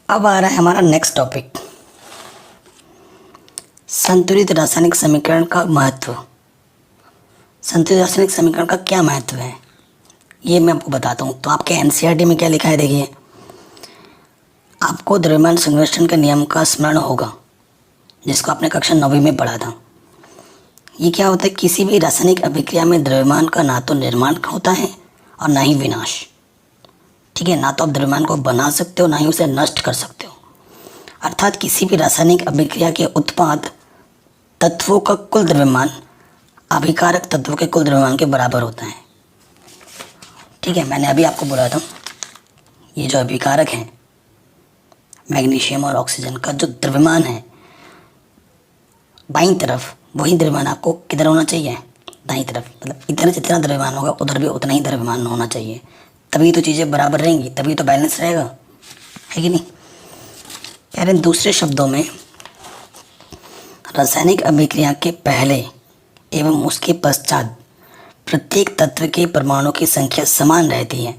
अब आ रहा है हमारा नेक्स्ट टॉपिक, संतुलित रासायनिक समीकरण का महत्व। संतुलित रासायनिक समीकरण का क्या महत्व है ये मैं आपको बताता हूँ। तो आपके एनसीईआरटी में क्या लिखा है, देखिए, आपको द्रव्यमान संरक्षण के नियम का स्मरण होगा, जिसको आपने कक्षा 9वीं में पढ़ा था। ये क्या होता है, किसी भी रासायनिक अभिक्रिया में द्रव्यमान का ना तो निर्माण होता है और ना ही विनाश। ठीक है, ना तो आप द्रव्यमान को बना सकते हो ना ही उसे नष्ट कर सकते हो। अर्थात किसी भी रासायनिक अभिक्रिया के उत्पाद तत्वों का कुल द्रव्यमान अभिकारक तत्वों के कुल द्रव्यमान के बराबर होता है। ठीक है, मैंने अभी आपको बोला था, ये जो अभिकारक है मैग्नीशियम और ऑक्सीजन का जो द्रव्यमान है बाईं तरफ, वही द्रव्यमान आपको किधर होना चाहिए, दाईं तरफ। मतलब इधर जितना द्रव्यमान होगा उधर भी उतना ही द्रव्यमान होना चाहिए, तभी तो चीज़ें बराबर रहेंगी, तभी तो बैलेंस रहेगा, है कि नहीं। कह रहे हैं दूसरे शब्दों में, रासायनिक अभिक्रिया के पहले एवं उसके पश्चात प्रत्येक तत्व के परमाणु की संख्या समान रहती है,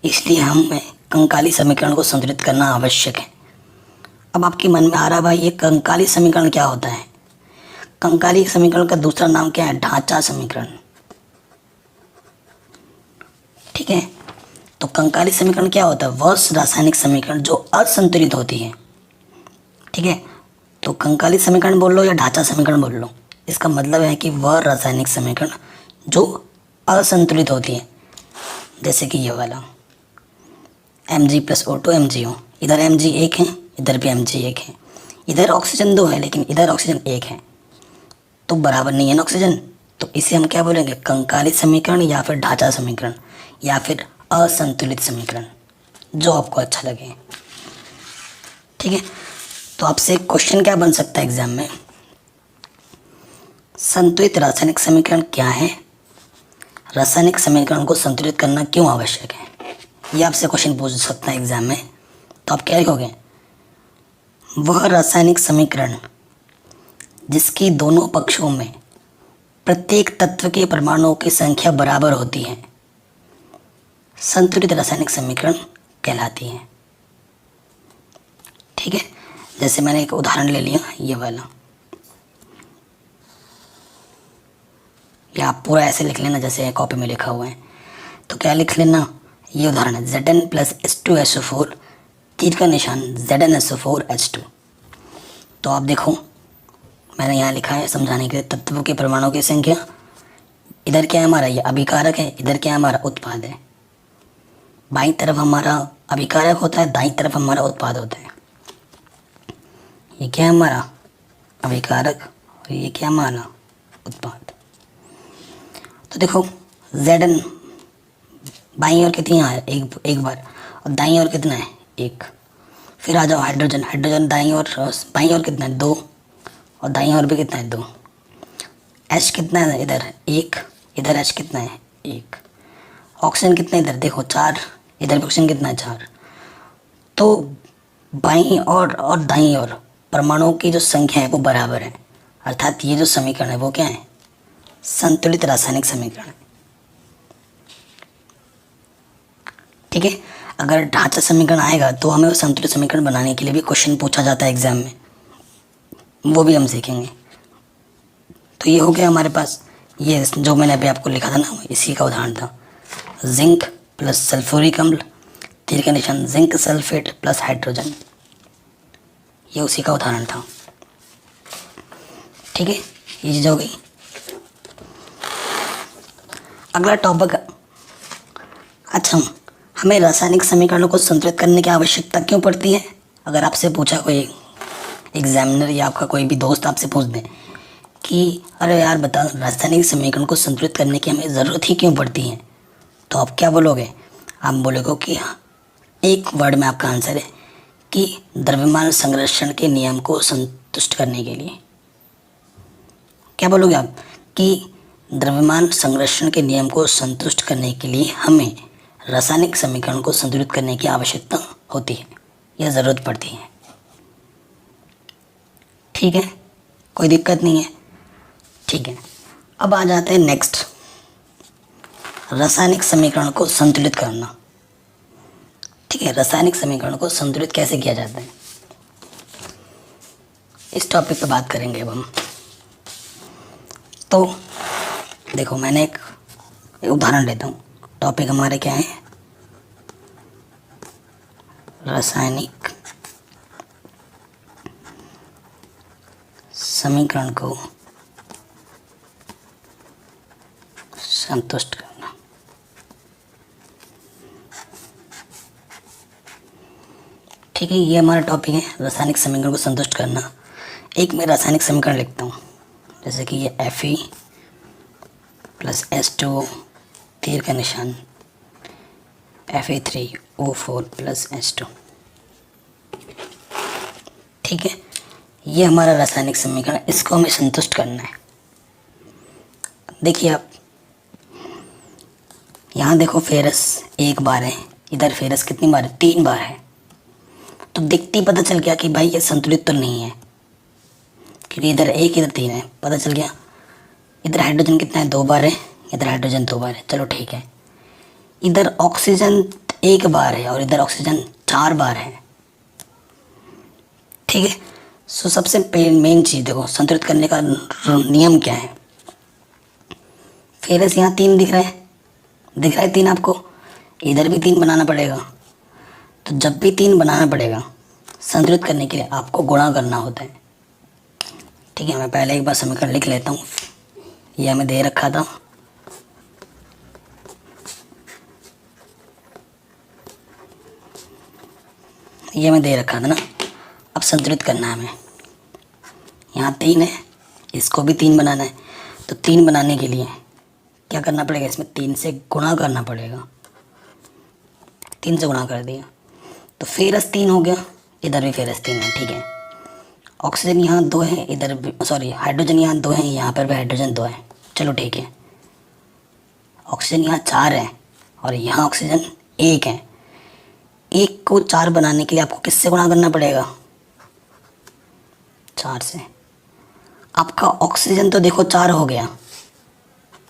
इसलिए हमें कंकाली समीकरण को संतुलित करना आवश्यक है। अब आपके मन में आ रहा भाई, ये कंकाली समीकरण क्या होता है। कंकाली समीकरण का दूसरा नाम क्या है, ढांचा समीकरण। ठीक है, तो कंकाली समीकरण क्या होता है, वह रासायनिक समीकरण जो असंतुलित होती है। ठीक है, तो कंकाली समीकरण बोल लो या ढांचा समीकरण बोल लो, इसका मतलब है कि वह रासायनिक समीकरण जो असंतुलित होती है। जैसे कि ये वाला Mg+O2 MgO, इधर Mg एक है, इधर भी Mg एक है, इधर ऑक्सीजन 2 है लेकिन इधर ऑक्सीजन 1 है, तो बराबर नहीं है ना ऑक्सीजन। तो इसे हम क्या बोलेंगे, कंकाली समीकरण या फिर ढांचा समीकरण या फिर असंतुलित समीकरण, जो आपको अच्छा लगे। ठीक है, तो आपसे क्वेश्चन क्या बन सकता है एग्जाम में, संतुलित रासायनिक समीकरण क्या है, रासायनिक समीकरण को संतुलित करना क्यों आवश्यक है, ये आपसे क्वेश्चन पूछ सकता है एग्जाम में। तो आप क्या लिखोगे, वह रासायनिक समीकरण जिसके दोनों पक्षों में प्रत्येक तत्व के परमाणुओं की संख्या बराबर होती है संतुलित रासायनिक समीकरण कहलाती है। ठीक है, जैसे मैंने एक उदाहरण ले लिया, ये वाला, या आप पूरा ऐसे लिख लेना जैसे कॉपी में लिखा हुआ है। तो क्या लिख लेना, ये उदाहरण है, Zn+H2SO4, तीर का निशान ZnSO4H2। तो आप देखो, मैंने यहाँ लिखा है समझाने के लिए, तत्वों के परमाणुओं की संख्या, इधर क्या है हमारा, ये अभिकारक है, इधर क्या है हमारा उत्पाद है। बाईं तरफ हमारा अभिकारक होता है, दाईं तरफ हमारा उत्पाद होता है। ये क्या है हमारा अभिकारक और ये क्या हमारा उत्पाद। तो देखो Zn बाईं ओर कितनी है, एक बार, और दाईं ओर कितना है, एक। फिर आ जाओ हाइड्रोजन, हाइड्रोजन बाईं ओर कितना है, 2, और दाईं ओर भी कितना है, 2। H कितना है इधर, 1, इधर H कितना है, 1। ऑक्सीजन कितना है इधर, देखो 4, इधर भी ऑक्सीजन कितना है, 4। तो बाईं और दाईं ओर परमाणुओं की जो संख्या है वो बराबर है, अर्थात ये जो समीकरण है वो क्या है, संतुलित रासायनिक समीकरण है। ठीक है, अगर ढांचा समीकरण आएगा तो हमें वो संतुलित समीकरण बनाने के लिए भी क्वेश्चन पूछा जाता है एग्जाम में, वो भी हम सीखेंगे। तो ये हो गया हमारे पास, ये जो मैंने अभी आपको लिखा था ना, इसी का उदाहरण था, जिंक प्लस सल्फ्यूरिक अम्ल, तीर का निशान जिंक सल्फेट प्लस हाइड्रोजन, ये उसी का उदाहरण था। ठीक है, ये चीज़ हो गई। अगला टॉपिक, अच्छा, हमें रासायनिक समीकरणों को संतुलित करने की आवश्यकता क्यों पड़ती है। अगर आपसे पूछा कोई एग्जामिनर या आपका कोई भी दोस्त आपसे पूछ दे कि अरे यार बता, रासायनिक समीकरण को संतुलित करने की हमें ज़रूरत ही क्यों पड़ती है, तो आप क्या बोलोगे, आप बोलोगे कि एक वर्ड में आपका आंसर है कि द्रव्यमान संरक्षण के नियम को संतुष्ट करने के लिए। क्या बोलोगे आप, कि द्रव्यमान संरक्षण के नियम को संतुष्ट करने के लिए हमें रासायनिक समीकरण को संतुलित करने की आवश्यकता होती है या ज़रूरत पड़ती है। ठीक है, कोई दिक्कत नहीं है। ठीक है, अब आ जाते हैं नेक्स्ट, रासायनिक समीकरण को संतुलित करना। ठीक है, रासायनिक समीकरण को संतुलित कैसे किया जाता है, इस टॉपिक पे बात करेंगे अब हम। तो देखो, मैंने एक उदाहरण लेता हूँ। टॉपिक हमारे क्या है, रासायनिक समीकरण को संतुष्ट करना। ठीक है, ये हमारा टॉपिक है, रासायनिक समीकरण को संतुष्ट करना। एक मैं रासायनिक समीकरण लिखता हूँ, जैसे कि ये Fe प्लस H2O, तीर का निशान Fe3O4 प्लस H2। ठीक है, ये हमारा रासायनिक समीकरण, इसको हमें संतुष्ट करना है। देखिए आप यहाँ देखो, फेरस एक बार है, इधर फेरस कितनी बार है, 3 बार है। तो देखते ही पता चल गया कि भाई ये संतुलित तो नहीं है, क्योंकि इधर 1 इधर 3 है, पता चल गया। इधर हाइड्रोजन कितना है, 2 बार है, इधर हाइड्रोजन 2 बार है, चलो ठीक है। इधर ऑक्सीजन 1 बार है और इधर ऑक्सीजन 4 बार है। ठीक है, सो सबसे मेन चीज़ देखो, संतुलित करने का नियम क्या है। फेरस यहाँ 3 दिख रहा है 3 आपको, इधर भी 3 बनाना पड़ेगा। तो जब भी 3 बनाना पड़ेगा, संतुलित करने के लिए आपको गुणा करना होता है। ठीक है, मैं पहले एक बार समीकरण लिख लेता हूँ। यह हमें दे रखा था, ये हमें दे रखा था ना। अब संतुलित करना है हमें। यहाँ 3 है, इसको भी 3 बनाना है। तो 3 बनाने के लिए क्या करना पड़ेगा, इसमें 3 से गुणा करना पड़ेगा। 3 से गुणा कर दिया तो फेरस 3 हो गया, इधर भी फेरस 3 है। ठीक है, ऑक्सीजन यहाँ 2 है, इधर भी हाइड्रोजन यहाँ 2 है, यहाँ पर भी हाइड्रोजन 2 है, चलो ठीक है। ऑक्सीजन यहाँ 4 है और यहाँ ऑक्सीजन 1 है। 1 को 4 बनाने के लिए आपको किससे गुणा करना पड़ेगा, 4 से। आपका ऑक्सीजन तो देखो 4 हो गया,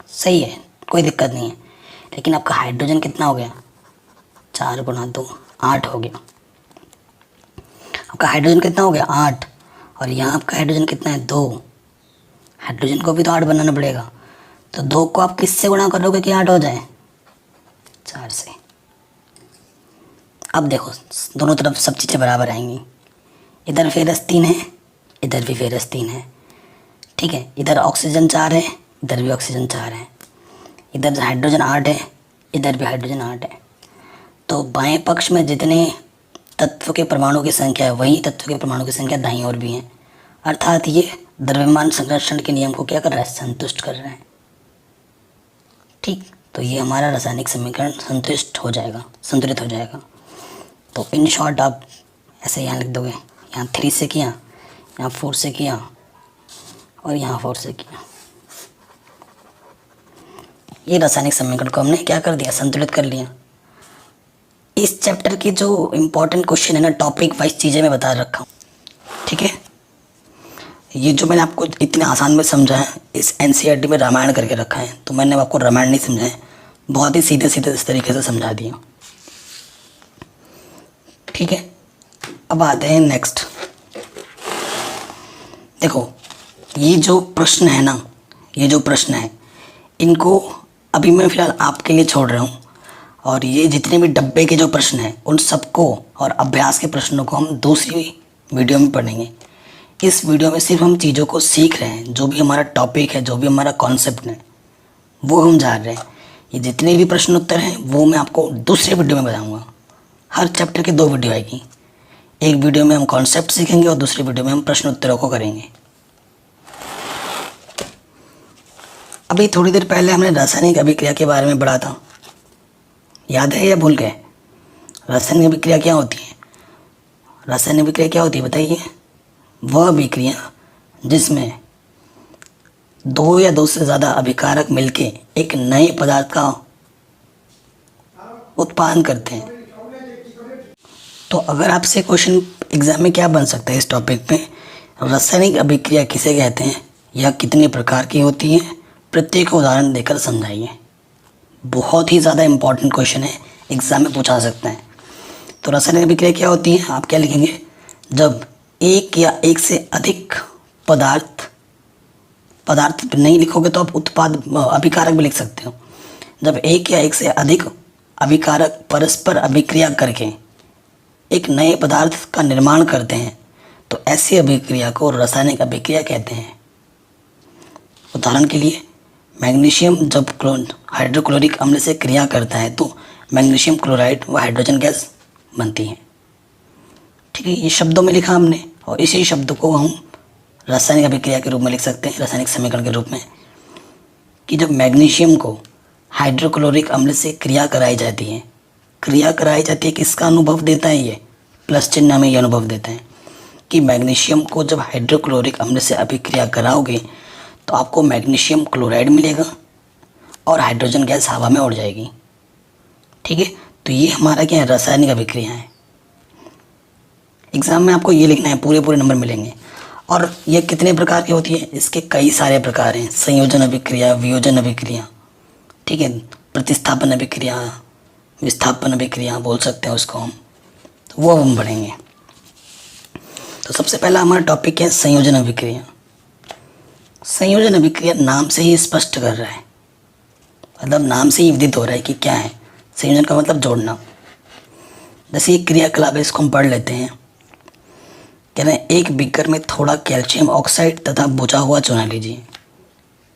सही है, कोई दिक्कत नहीं है। लेकिन आपका हाइड्रोजन कितना हो गया, 4 गुणा 2 8 हो गया। आपका हाइड्रोजन कितना हो गया, 8। और यहाँ आपका हाइड्रोजन कितना है, 2। हाइड्रोजन को भी तो 8 बनाना पड़ेगा। तो 2 को आप किससे गुणा करोगे कि 8 हो जाए, 4 से। अब देखो, दोनों तरफ सब चीज़ें बराबर आएंगी। इधर फेरस 3 है, इधर भी फेरस 3 है। ठीक है, इधर ऑक्सीजन 4 है, इधर भी ऑक्सीजन 4 है। इधर हाइड्रोजन 8 है, इधर भी हाइड्रोजन 8 है। तो बाएं पक्ष में जितने तत्व के परमाणु की संख्या है, वही तत्व के परमाणु की संख्या दाईं ओर भी है। अर्थात ये द्रव्यमान संरक्षण के नियम को क्या कर रहा है, संतुष्ट कर रहा है। ठीक, तो ये हमारा रासायनिक समीकरण संतुलित हो जाएगा। तो इन शॉर्ट आप ऐसे यहाँ लिख दोगे, यहाँ 3 से किया, यहाँ 4 से किया और यहाँ 4 से किया। ये रासायनिक समीकरण को हमने क्या कर दिया, संतुलित कर लिया। इस चैप्टर की जो इम्पोर्टेंट क्वेश्चन है ना, टॉपिक वाइज चीज़ें मैं बता रखा हूँ। ठीक है, ये जो मैंने आपको इतने आसान में समझाया, इस NCERT में रामायण करके रखा है, तो मैंने आपको रामायण नहीं समझाया, बहुत ही सीधे इस तरीके से समझा दिया। ठीक है, अब आते हैं नेक्स्ट। देखो, ये जो प्रश्न है इनको अभी मैं फ़िलहाल आपके लिए छोड़ रहा हूँ। और ये जितने भी डब्बे के जो प्रश्न हैं, उन सबको और अभ्यास के प्रश्नों को हम दूसरी वीडियो में पढ़ेंगे। इस वीडियो में सिर्फ हम चीज़ों को सीख रहे हैं, जो भी हमारा टॉपिक है, जो भी हमारा कॉन्सेप्ट है, वो हम जान रहे हैं। ये जितने भी प्रश्न उत्तर हैं वो मैं आपको दूसरे वीडियो में बताऊँगा। हर चैप्टर की 2 वीडियो आएगी। एक वीडियो में हम कॉन्सेप्ट सीखेंगे और दूसरी वीडियो में हम प्रश्न उत्तरों को करेंगे। अभी थोड़ी देर पहले हमने रासायनिक अभिक्रिया के बारे में पढ़ा था, याद है या भूल गए? रासायनिक अभिक्रिया क्या होती है? रासायनिक अभिक्रिया क्या होती है बताइए? वह अभिक्रिया जिसमें 2 या 2 से ज़्यादा अभिकारक मिलके एक नए पदार्थ का उत्पादन करते हैं। तो अगर आपसे क्वेश्चन एग्जाम में क्या बन सकता है इस टॉपिक पे, रासायनिक अभिक्रिया किसे कहते हैं या कितने प्रकार की होती है, प्रत्येक उदाहरण देकर समझाइए। बहुत ही ज़्यादा इम्पोर्टेंट क्वेश्चन है, एग्ज़ाम में पूछा सकता है। तो रासायनिक अभिक्रिया क्या होती है, आप क्या लिखेंगे, जब एक या एक से अधिक पदार्थ नहीं लिखोगे तो आप उत्पाद अभिकारक भी लिख सकते हो। जब एक या एक से अधिक अभिकारक परस्पर अभिक्रिया करके एक नए पदार्थ का निर्माण करते हैं तो ऐसी अभिक्रिया को रासायनिक अभिक्रिया कहते हैं। उदाहरण के लिए मैग्नीशियम जब हाइड्रोक्लोरिक अम्ल से क्रिया करता है तो मैग्नीशियम क्लोराइड व हाइड्रोजन गैस बनती है। ठीक है, ये शब्दों में लिखा हमने, और इसी शब्द को हम रासायनिक अभिक्रिया के रूप में लिख सकते हैं, रासायनिक समीकरण के रूप में, कि जब मैग्नीशियम को हाइड्रोक्लोरिक अम्ल से क्रिया कराई जाती है, किसका अनुभव देता है, ये प्लस चिन्ह हमें ये अनुभव देता है कि मैग्नीशियम को जब हाइड्रोक्लोरिक अम्ल से अभिक्रिया कराओगे तो आपको मैग्नीशियम क्लोराइड मिलेगा और हाइड्रोजन गैस हवा में उड़ जाएगी। ठीक है, तो ये हमारा क्या है, रासायनिक अभिक्रिया है। एग्जाम में आपको ये लिखना है, पूरे नंबर मिलेंगे। और ये कितने प्रकार की होती है, इसके कई सारे प्रकार हैं, संयोजन अभिक्रिया, वियोजन अभिक्रिया, ठीक है, प्रतिस्थापन अभिक्रिया, विस्थापन अभिक्रिया बोल सकते हैं उसको हम, तो वो हम पढ़ेंगे। तो सबसे पहला हमारा टॉपिक है संयोजन अभिक्रिया। संयोजन अभिक्रिया नाम से ही स्पष्ट कर रहा है, मतलब नाम से ही विदित हो रहा है कि क्या है। संयोजन का मतलब जोड़ना। जैसे ये क्रियाकलाप है, इसको हम पढ़ लेते हैं। कह रहे हैं एक बीकर में थोड़ा कैल्शियम ऑक्साइड तथा बुझा हुआ चूना लीजिए।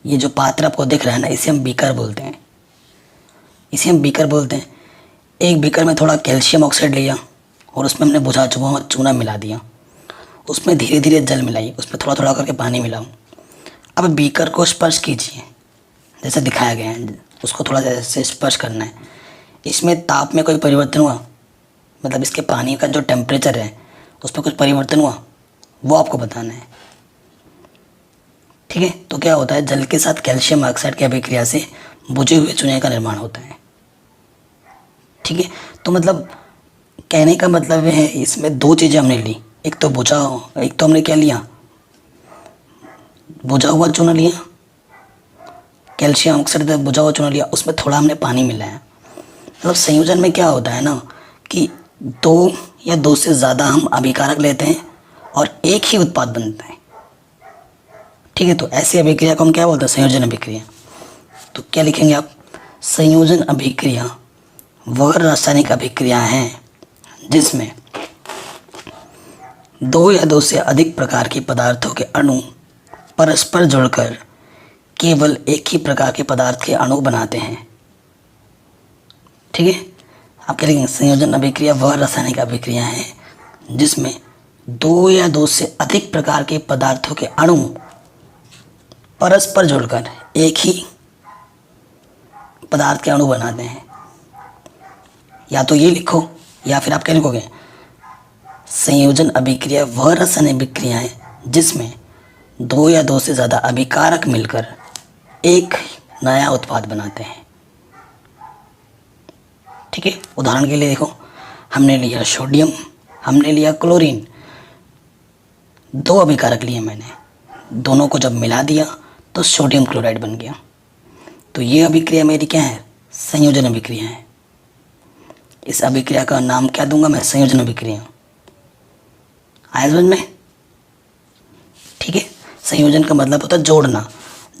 ये जो पात्र आपको दिख रहा है ना, इसे हम बीकर बोलते हैं, एक बीकर में थोड़ा कैल्शियम ऑक्साइड लिया और उसमें हमने बुझा हुआ चूना मिला दिया, उसमें धीरे धीरे जल मिलाई, उसमें थोड़ा थोड़ा करके पानी मिलाऊं। अब बीकर को स्पर्श कीजिए, जैसे दिखाया गया है, उसको थोड़ा जैसे स्पर्श करना है। इसमें ताप में कोई परिवर्तन हुआ, मतलब इसके पानी का जो टेम्परेचर है उस पर कुछ परिवर्तन हुआ, वो आपको बताना है। ठीक है, तो क्या होता है, जल के साथ कैल्शियम ऑक्साइड की अभिक्रिया से बुझे हुए चूने का निर्माण होता है। ठीक है, तो मतलब कहने का मतलब है इसमें दो चीज़ें हमने ली, एक तो हमने क्या लिया, बुझा हुआ चूना लिया, कैल्शियम ऑक्साइड बुझा हुआ चूना लिया, उसमें थोड़ा हमने पानी मिलाया। मतलब संयोजन में क्या होता है ना कि दो या दो से ज़्यादा हम अभिकारक लेते हैं और एक ही उत्पाद बनता है। ठीक है, तो ऐसी अभिक्रिया को हम क्या बोलते हैं, संयोजन अभिक्रिया। तो क्या लिखेंगे आप, संयोजन अभिक्रिया वह रासायनिक अभिक्रिया है जिसमें दो या दो से अधिक प्रकार के पदार्थों के अणु परस्पर जुड़कर केवल एक ही प्रकार के पदार्थ के अणु बनाते हैं। ठीक है, आप क्या लिखेंगे, संयोजन अभिक्रिया वह रासायनिक अभिक्रिया है जिसमें दो या दो से अधिक प्रकार के पदार्थों के अणु परस्पर जुड़कर एक ही पदार्थ के अणु बनाते हैं। या तो ये लिखो, या फिर आप क्या लिखोगे, संयोजन अभिक्रिया वह रासायनिक अभिक्रिया है जिसमें दो या दो से ज़्यादा अभिकारक मिलकर एक नया उत्पाद बनाते हैं। ठीक है, उदाहरण के लिए देखो, हमने लिया सोडियम, हमने लिया क्लोरीन, दो अभिकारक लिए मैंने, दोनों को जब मिला दिया तो सोडियम क्लोराइड बन गया। तो ये अभिक्रिया मेरी क्या है, संयोजन अभिक्रिया है। इस अभिक्रिया का नाम क्या दूंगा मैं, संयोजन अभिक्रिया। आया समझ में? ठीक है, संयोजन का मतलब होता है जोड़ना।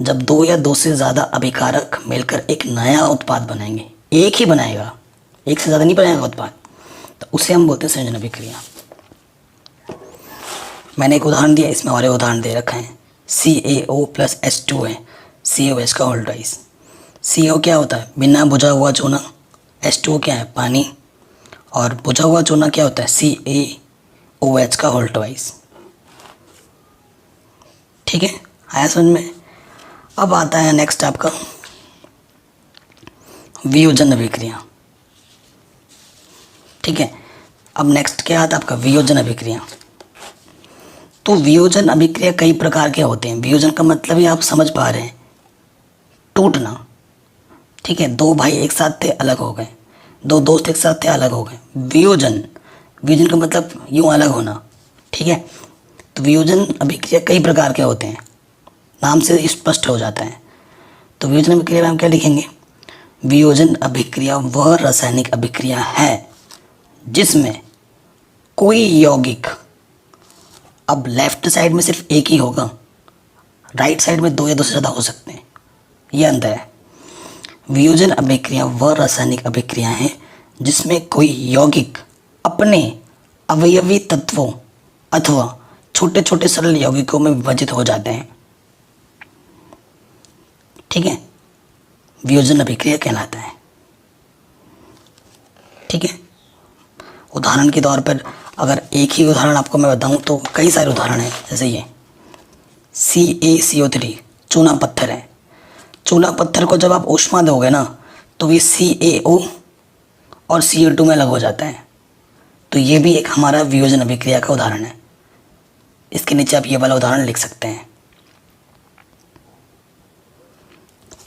जब दो या दो से ज़्यादा अभिकारक मिलकर एक नया उत्पाद बनाएंगे, एक ही बनाएगा, एक से ज़्यादा नहीं बनाएगा उत्पाद, तो उसे हम बोलते हैं संयोजन अभिक्रिया। मैंने एक उदाहरण दिया, इसमें और एक उदाहरण दे रखा है, CaO + H2 है, CaOH का होल ट्वाइस। CO क्या होता है, बिना बुझा हुआ चूना, H2O क्या है, पानी, और बुझा हुआ चूना क्या होता है, CaOH का होल ट्वाइस। ठीक है, आया समझ में? अब आता है नेक्स्ट आपका वियोजन अभिक्रिया। ठीक है, अब नेक्स्ट क्या आता है आपका, वियोजन अभिक्रिया। तो वियोजन अभिक्रिया कई प्रकार के होते हैं। वियोजन का मतलब ही आप समझ पा रहे हैं, टूटना। ठीक है, दो भाई एक साथ थे, अलग हो गए, दो दोस्त एक साथ थे, अलग हो गए। वियोजन का मतलब यूँ अलग होना। ठीक है, तो वियोजन अभिक्रिया कई प्रकार के होते हैं, नाम से स्पष्ट हो जाता है। तो वियोजन अभिक्रिया में हम क्या लिखेंगे, वियोजन अभिक्रिया वह रासायनिक अभिक्रिया है जिसमें कोई यौगिक, अब लेफ्ट साइड में सिर्फ एक ही होगा, राइट साइड में दो या दो से ज़्यादा हो सकते हैं, ये अंतर है। वियोजन अभिक्रिया वह रासायनिक अभिक्रिया है जिसमें कोई यौगिक अपने अवयवी तत्वों अथवा छोटे छोटे सरल यौगिकों में विभाजित हो जाते हैं। ठीक है, वियोजन अभिक्रिया कहलाता है। ठीक है, उदाहरण के तौर पर अगर एक ही उदाहरण आपको मैं बताऊं तो कई सारे उदाहरण हैं। जैसे ये CaCO3 चूना पत्थर है। चूना पत्थर को जब आप ऊष्मा दोगे ना तो ये CaO और CO2 में अलग हो जाता है। तो ये भी एक हमारा वियोजन अभिक्रिया का उदाहरण है। इसके नीचे आप ये वाला उदाहरण लिख सकते हैं।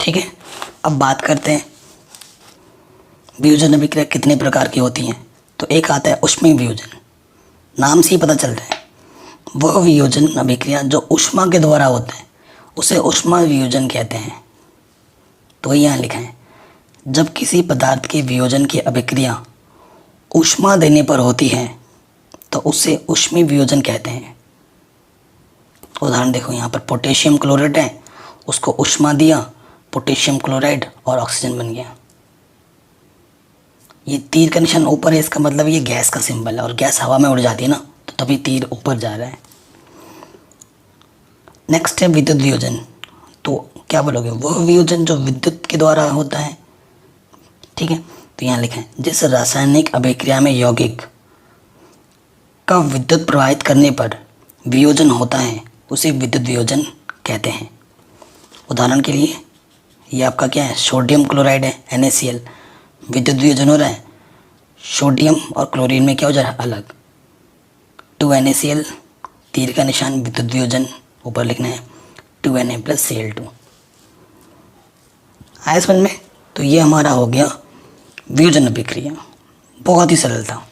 ठीक है, अब बात करते हैं वियोजन अभिक्रिया कितने प्रकार की होती हैं। तो एक आता है ऊष्मीय वियोजन। नाम से ही पता चलता है, वह वियोजन अभिक्रिया जो ऊष्मा के द्वारा होता है उसे ऊष्मा वियोजन कहते हैं। तो यहाँ लिखा है, जब किसी पदार्थ के वियोजन की अभिक्रिया ऊष्मा देने पर होती है तो उसे ऊष्मीय वियोजन कहते हैं। उदाहरण देखो, यहाँ पर पोटेशियम क्लोराइड है, उसको ऊष्मा दिया, पोटेशियम क्लोराइड और ऑक्सीजन बन गया। ये तीर का निशान ऊपर है, इसका मतलब ये गैस का सिंबल है, और गैस हवा में उड़ जाती है ना, तो तभी तीर ऊपर जा रहा है। नेक्स्ट है विद्युत वियोजन। तो क्या बोलोगे, वह वियोजन जो विद्युत के द्वारा होता है। ठीक है, तो यहाँ लिखा है, जिस रासायनिक अभिक्रिया में यौगिक का विद्युत प्रवाहित करने पर वियोजन होता है उसे विद्युत वियोजन कहते हैं। उदाहरण के लिए ये आपका क्या है, सोडियम क्लोराइड है, NaCl, विद्युत वियोजन हो रहा है। सोडियम और क्लोरीन में क्या हो जा रहा है, अलग। 2NaCl, तीर का निशान विद्युत वियोजन ऊपर लिखना है, 2Na+Cl2। आया समझ में? तो ये हमारा हो गया वियोजन अभिक्रिया, बहुत ही सरल था।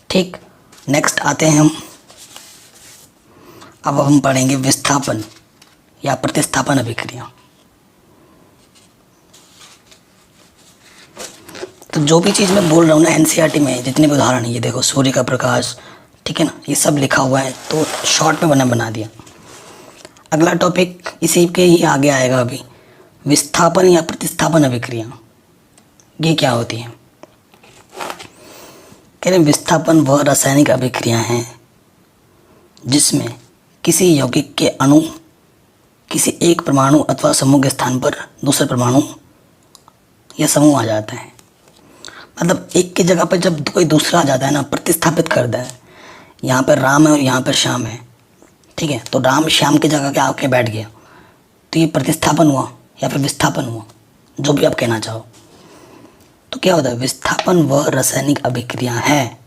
ठीक, नेक्स्ट आते हैं अब हम पढ़ेंगे विस्थापन या प्रतिस्थापन अभिक्रिया। तो जो भी चीज़ मैं बोल रहा हूँ ना NCERT में जितने भी उदाहरण हैं, ये देखो सूर्य का प्रकाश, ठीक है ना, ये सब लिखा हुआ है, तो शॉर्ट में बना दिया। अगला टॉपिक इसी के ही आगे आएगा अभी, विस्थापन या प्रतिस्थापन अभिक्रिया। ये क्या होती है? कह रहे विस्थापन वह रासायनिक अभिक्रिया है जिसमें किसी यौगिक के अणु किसी एक परमाणु अथवा समूह के स्थान पर दूसरे परमाणु या समूह आ जाता है। मतलब एक की जगह पर जब कोई दूसरा आ जाता है ना, प्रतिस्थापित करता है। यहाँ पर राम है और यहाँ पर श्याम है, ठीक है, तो राम श्याम की जगह के आके बैठ गया, तो ये प्रतिस्थापन हुआ या फिर विस्थापन हुआ, जो भी आप कहना चाहो। तो क्या होता है, विस्थापन वह रासायनिक अभिक्रिया है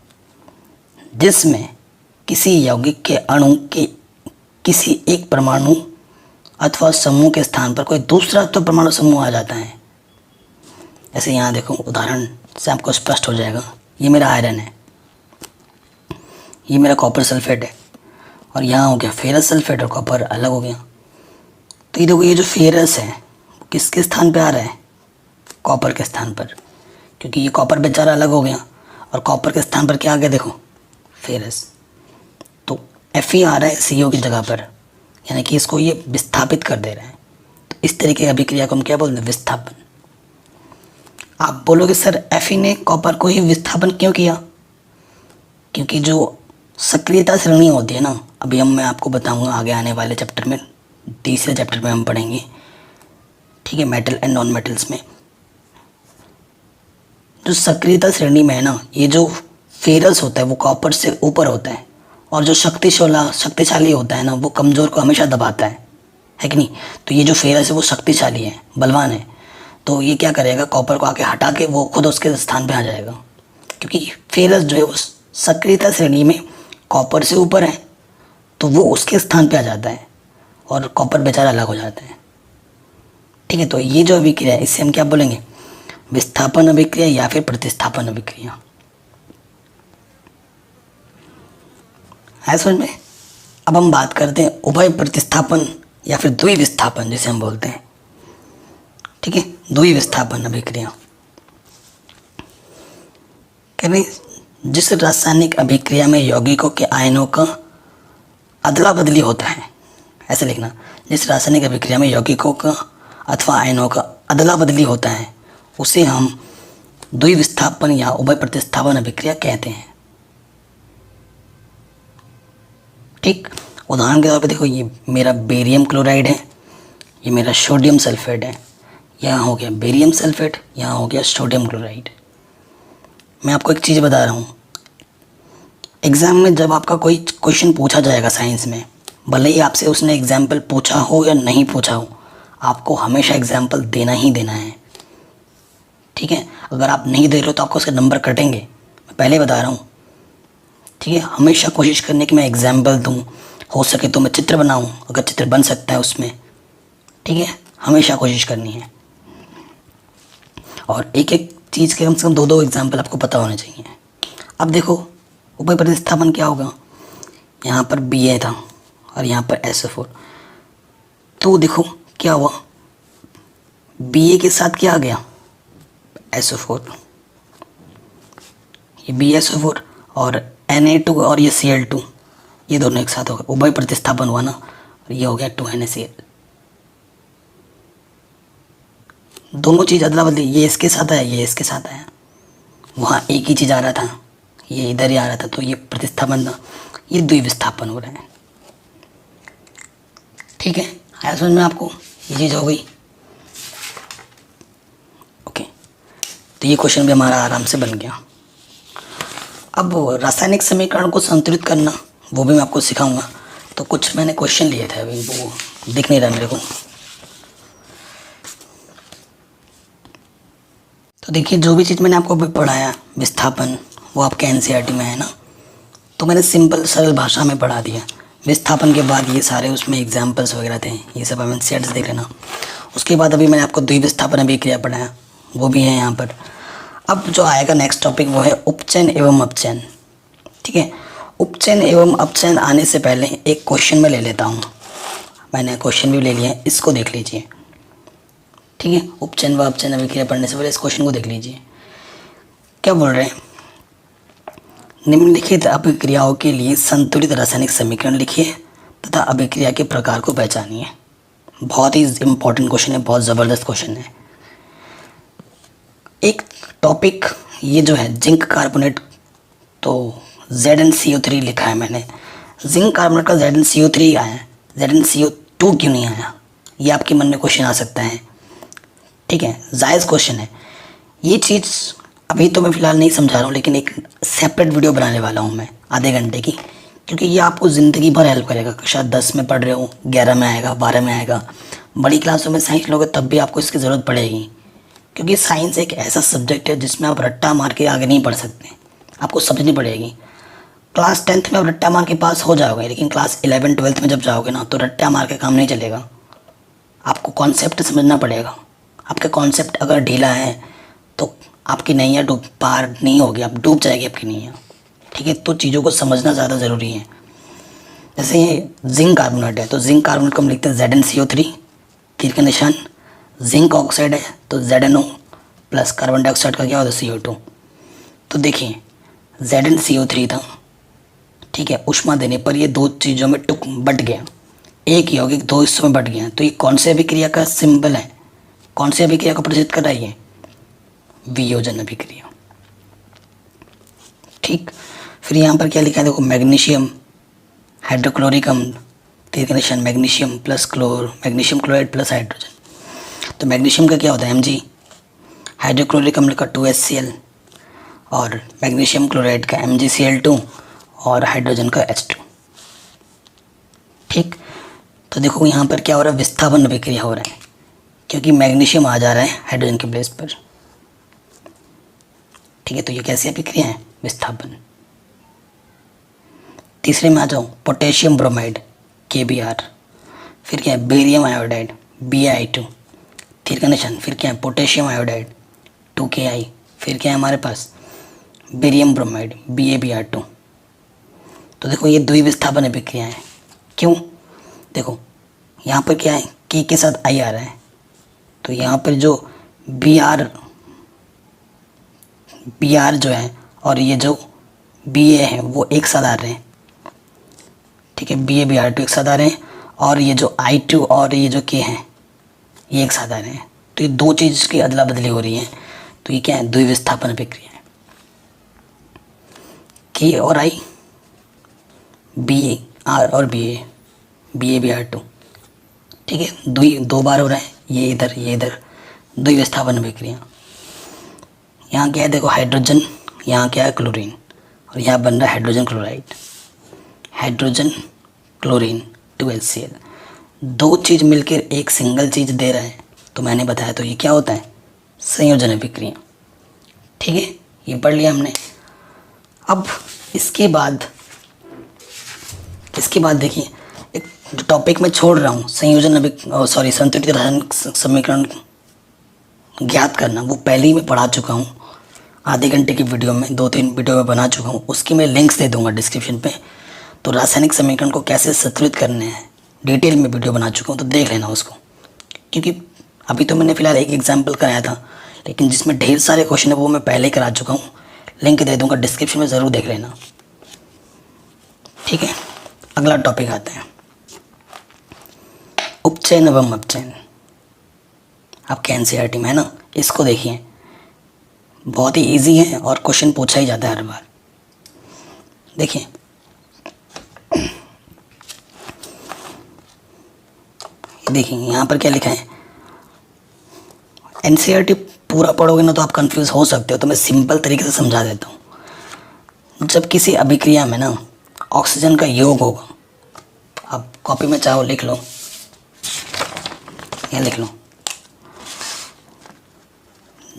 जिसमें किसी यौगिक के अणु के किसी एक परमाणु अथवा समूह के स्थान पर कोई दूसरा तो परमाणु समूह आ जाता है। जैसे यहाँ देखो, उदाहरण से आपको स्पष्ट हो जाएगा। ये मेरा आयरन है, ये मेरा कॉपर सल्फेट है, और यहाँ हो गया फेरस सल्फेट और कॉपर अलग हो गया। तो ये देखो, ये जो फेरस है किसके स्थान पे आ रहा है, कॉपर के स्थान पर, क्योंकि ये कॉपर बेचारा अलग हो गया और कॉपर के स्थान पर क्या आ गया, देखो फेरस। तो Fe आ रहा है CO की जगह पर, यानी कि इसको ये विस्थापित कर दे रहा है। तो इस तरीके की अभिक्रिया को हम क्या बोलते हैं, विस्थापन। आप बोलोगे सर Fe ने कॉपर को ही विस्थापन क्यों किया? क्योंकि जो सक्रियता श्रेणी होती है ना, अभी मैं आपको बताऊंगा आगे आने वाले चैप्टर में, तीसरे चैप्टर में हम पढ़ेंगे, ठीक है, मेटल एंड नॉन मेटल्स में। जो सक्रियता श्रेणी में है ना, ये जो फेरस होता है वो कॉपर से ऊपर होता है, और जो शक्तिशाली होता है ना, वो कमज़ोर को हमेशा दबाता है कि नहीं? तो ये जो फेरस है वो शक्तिशाली है, बलवान है, तो ये क्या करेगा, कॉपर को आके हटा के वो खुद उसके स्थान पे आ जाएगा। क्योंकि फेरस जो है वो सक्रियता श्रेणी में कॉपर से ऊपर है, तो वो उसके स्थान पे आ जाता है और कॉपर बेचारा अलग हो जाता है। ठीक है, तो ये जो अभिक्रिया है इससे हम क्या बोलेंगे, विस्थापन अभिक्रिया या फिर प्रतिस्थापन अभिक्रिया। है समझ में? अब हम बात करते हैं उभय प्रतिस्थापन या फिर द्वि विस्थापन जिसे हम बोलते हैं। ठीक है, द्वि विस्थापन अभिक्रिया। कह रही जिस रासायनिक अभिक्रिया में यौगिकों के आयनों का अदला बदली होता है, ऐसे लिखना, जिस रासायनिक अभिक्रिया में यौगिकों का अथवा आयनों का अदला बदली होता है उसे हम द्विविस्थापन या उभय प्रतिस्थापन अभिक्रिया कहते हैं। ठीक, उदाहरण के तौर पे देखो, ये मेरा बेरियम क्लोराइड है, ये मेरा सोडियम सल्फेट है, यहाँ हो गया बेरियम सल्फेट, यहाँ हो गया सोडियम क्लोराइड। मैं आपको एक चीज़ बता रहा हूँ, एग्ज़ाम में जब आपका कोई क्वेश्चन पूछा जाएगा साइंस में, भले ही आपसे उसने एग्जाम्पल पूछा हो या नहीं पूछा हो, आपको हमेशा एग्जाम्पल देना ही देना है। ठीक है, अगर आप नहीं दे रहे हो तो आपको उसके नंबर कटेंगे, मैं पहले बता रहा हूँ। ठीक है, हमेशा कोशिश करने की मैं एग्जाम्पल दूँ, हो सके तो मैं चित्र बनाऊँ अगर चित्र बन सकता है उसमें। ठीक है, हमेशा कोशिश करनी है, और एक एक चीज़ के कम से कम दो दो एग्जाम्पल आपको पता होने चाहिए। अब देखो उभय प्रतिस्थापन क्या होगा, यहाँ पर Ba था और यहाँ पर SO4, तो देखो क्या हुआ, Ba के साथ क्या आ गया, SO4, ये BSO4 और Na2 और ये Cl2, ये दोनों एक साथ हो गए, उभय प्रतिस्थापन हुआ ना, और ये हो गया 2NaCl। दोनों चीज़ अदला बदली, ये इसके साथ आया, ये इसके साथ आया, वहाँ एक ही चीज़ आ रहा था, ये इधर ही आ रहा था, तो ये प्रतिस्थापन था, ये द्विविस्थापन हो रहा है। ठीक है, आया समझ में आपको, ये चीज़ हो गई। ओके, तो ये क्वेश्चन भी हमारा आराम से बन गया। अब रासायनिक समीकरण को संतुलित करना वो भी मैं आपको सिखाऊंगा। तो कुछ मैंने क्वेश्चन लिए थे, अभी वो दिख नहीं रहा मेरे को। तो देखिए, जो भी चीज़ मैंने आपको अभी पढ़ाया विस्थापन, वो आपके NCERT में है ना, तो मैंने सिंपल सरल भाषा में पढ़ा दिया। विस्थापन के बाद ये सारे उसमें एग्जाम्पल्स वगैरह थे, ये सब हमें सेट्स देख लेना। उसके बाद अभी मैंने आपको द्विविस्थापन अभिक्रिया पढ़ाया, वो भी है यहाँ पर। अब जो आएगा नेक्स्ट टॉपिक वो है उपचयन एवं अपचयन। ठीक है, उपचयन एवं अपचयन आने से पहले एक क्वेश्चन मैं ले लेता हूँ, मैंने क्वेश्चन भी ले लिया है, इसको देख लीजिए। ठीक है, उपचयन व अपचयन अभिक्रिया पढ़ने से पहले इस क्वेश्चन को देख लीजिए। क्या बोल रहे हैं, निम्नलिखित अभिक्रियाओं के लिए संतुलित रासायनिक समीकरण लिखिए तथा अभिक्रिया के प्रकार को पहचानिए। बहुत ही इंपॉर्टेंट क्वेश्चन है, बहुत ज़बरदस्त क्वेश्चन है। एक टॉपिक ये जो है जिंक कार्बोनेट, तो ZnCO3 लिखा है मैंने, जिंक कार्बोनेट का ZnCO3 आया है, ZnCO2 क्यों नहीं आया, ये आपके मन में क्वेश्चन आ सकता है। ठीक है, जायज़ क्वेश्चन है। ये चीज़ अभी तो मैं फ़िलहाल नहीं समझा रहा हूँ, लेकिन एक सेपरेट वीडियो बनाने वाला हूँ मैं आधे घंटे की, क्योंकि ये आपको ज़िंदगी भर हेल्प करेगा। शायद 10 में पढ़ रहे हो, 11 में आएगा, 12 में आएगा, बड़ी क्लासों में साइंस लोगे तब भी आपको इसकी ज़रूरत पड़ेगी, क्योंकि साइंस एक ऐसा सब्जेक्ट है जिसमें आप रट्टा मार के आगे नहीं बढ़ सकते, आपको समझनी पड़ेगी। क्लास 10th में आप रट्टा मार के पास हो जाओगे, लेकिन क्लास 11 12th में जब जाओगे ना, तो रट्टा मार के काम नहीं चलेगा, आपको कॉन्सेप्ट समझना पड़ेगा। आपका कॉन्सेप्ट अगर ढीला है तो आपकी नैया पार नहीं होगी, आप डूब जाएगी आपकी नैया। ठीक है, तो चीज़ों को समझना ज़्यादा ज़रूरी है। जैसे ये जिंक कार्बोनेट है, तो जिंक कार्बोनेट को हम लिखते हैं ZnCO3, तीर का निशान। जिंक ऑक्साइड है तो ZnO प्लस कार्बन डाइऑक्साइड का क्या होता है CO2। तो देखिए ZnCO3 था, ठीक है, ऊष्मा देने पर ये दो चीज़ों में बट गया, एक यौगिक दो हिस्सों में बट गया। तो ये कौन से अभिक्रिया का सिंबल है, कौन सी अभिक्रिया को प्रदर्शित कर रही है, वियोजन अभिक्रिया। ठीक, फिर यहाँ पर क्या लिखा है देखो, मैग्नीशियम हाइड्रोक्लोरिक अम्ल, तीर का निशान, magnesium plus magnesium chloride plus hydrogen. तो मैग्नीशियम का क्या होता है Mg, हाइड्रोक्लोरिक अम्ल का 2HCl, और मैग्नीशियम क्लोराइड का MgCl2 और हाइड्रोजन का H2। ठीक, तो देखो यहाँ पर क्या हो रहा है, विस्थापन अभिक्रिया हो रहा है, क्योंकि मैग्नीशियम आ जा रहा है हाइड्रोजन के प्लेस पर। ठीक है, तो ये कैसी अभिक्रिया है, विस्थापन। तीसरे में आ जाओ, पोटेशियम ब्रोमाइड KBr, फिर क्या है बेरियम आयोडाइड BaI2, तीर का निशान, फिर क्या है पोटेशियम आयोडाइड 2Ki, फिर क्या है हमारे पास बेरियम ब्रोमाइड BaBr2। तो देखो ये द्विविस्थापन अभिक्रिया है। क्यों, देखो यहाँ पर क्या है, K के साथ I आ रहा है, तो यहाँ पर जो Br जो है और ये जो Ba है वो एक साथ आ रहे हैं, ठीक है, BaBr2 एक साथ आ रहे हैं, और ये जो I2 और ये जो K है ये एक साथ आ रहे हैं। तो ये दो चीज़ की अदला बदली हो रही है, तो ये क्या है, द्विविस्थापन अभिक्रिया है। K और I, Br और BaBr2, ठीक है, दो बार हो रहा है, ये इधर द्विविस्थापन अभिक्रिया। यहाँ क्या है देखो, हाइड्रोजन, यहाँ क्या है क्लोरीन, और यहाँ बन रहा है hydrogen chloride, hydrogen chlorine 2HCl। दो चीज़ मिलकर एक सिंगल चीज़ दे रहा है, तो मैंने बताया, तो ये क्या होता है, संयोजन अभिक्रिया, ठीक है, ये पढ़ लिया हमने। अब इसके बाद देखिए, एक जो टॉपिक मैं छोड़ रहा हूँ, संतुलित रासायनिक समीकरण ज्ञात करना, वो पहले ही मैं पढ़ा चुका हूँ, आधे घंटे की वीडियो में, 2-3 वीडियो में बना चुका हूँ, उसकी मैं लिंक्स दे दूँगा डिस्क्रिप्शन पे। तो रासायनिक समीकरण को कैसे संतुलित करने हैं डिटेल में वीडियो बना चुका हूँ, तो देख लेना उसको, क्योंकि अभी तो मैंने फ़िलहाल एक एग्जाम्पल कराया था, लेकिन जिसमें ढेर सारे क्वेश्चन है वो मैं पहले ही करा चुका हूँ, लिंक दे दूँगा डिस्क्रिप्शन में, ज़रूर देख लेना, ठीक है। अगला टॉपिक आते हैं, उपचयन एवं अपचयन। आपके एनसीईआरटी में है ना, इसको देखिए, बहुत ही इजी है और क्वेश्चन पूछा ही जाता है हर बार। देखिए, यहाँ पर क्या लिखा है, एनसीईआरटी पूरा पढ़ोगे ना तो आप कंफ्यूज हो सकते हो, तो मैं सिंपल तरीके से समझा देता हूँ। जब किसी अभिक्रिया में ना ऑक्सीजन का योग होगा, आप कॉपी में चाहो लिख लो, यहाँ लिख लो,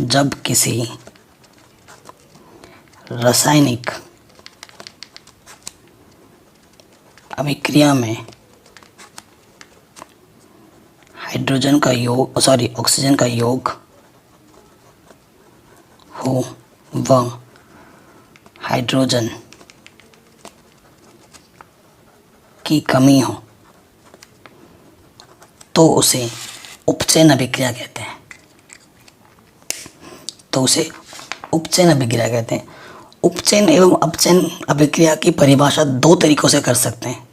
जब किसी रासायनिक अभिक्रिया में ऑक्सीजन का योग हो व हाइड्रोजन की कमी हो, तो उसे उपचयन अभिक्रिया कहते हैं। उपचयन एवं अपचयन अभिक्रिया की परिभाषा दो तरीकों से कर सकते हैं,